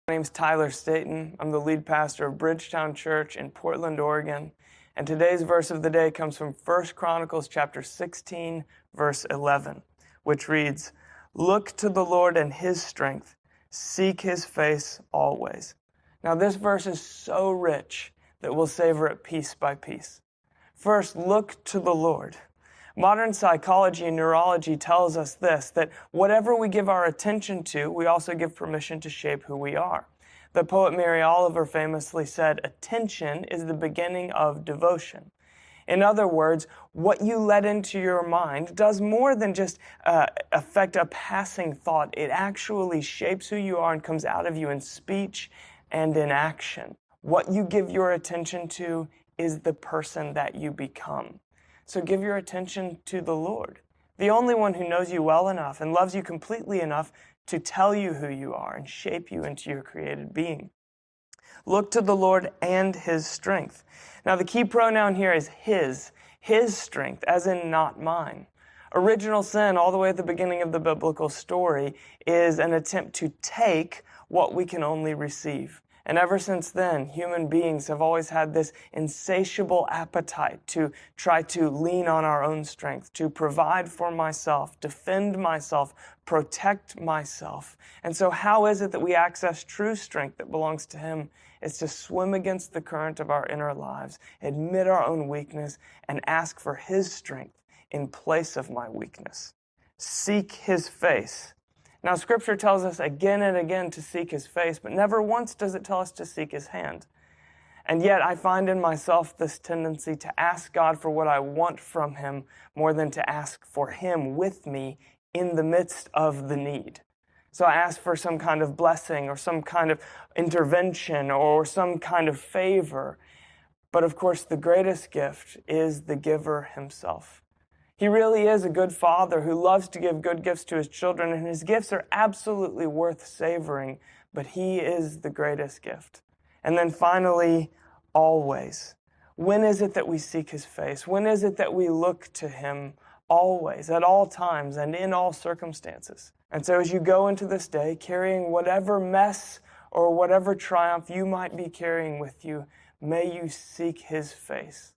My name's Tyler Staten. I'm the lead pastor of Bridgetown Church in Portland, Oregon. And today's verse of the day comes from 1 Chronicles chapter 16, verse 11, which reads, "Look to the Lord and His strength. Seek His face always." Now this verse is so rich that we'll savor it piece by piece. First, look to the Lord. Modern psychology and neurology tells us this, that whatever we give our attention to, we also give permission to shape who we are. The poet Mary Oliver famously said, "Attention is the beginning of devotion." In other words, what you let into your mind does more than just affect a passing thought. It actually shapes who you are and comes out of you in speech and in action. What you give your attention to is the person that you become. So give your attention to the Lord, the only one who knows you well enough and loves you completely enough to tell you who you are and shape you into your created being. Look to the Lord and His strength. Now the key pronoun here is His strength, as in not mine. Original sin, all the way at the beginning of the biblical story, is an attempt to take what we can only receive. And ever since then, human beings have always had this insatiable appetite to try to lean on our own strength, to provide for myself, defend myself, protect myself. And so how is it that we access true strength that belongs to Him? It's to swim against the current of our inner lives, admit our own weakness, and ask for His strength in place of my weakness. Seek His face. Now, Scripture tells us again and again to seek His face, but never once does it tell us to seek His hand. And yet I find in myself this tendency to ask God for what I want from Him more than to ask for Him with me in the midst of the need. So I ask for some kind of blessing or some kind of intervention or some kind of favor. But of course, the greatest gift is the giver Himself. He really is a good Father who loves to give good gifts to His children, and His gifts are absolutely worth savoring, but He is the greatest gift. And then finally, always. When is it that we seek His face? When is it that we look to Him? Always, at all times, and in all circumstances. And so as you go into this day, carrying whatever mess or whatever triumph you might be carrying with you, may you seek His face.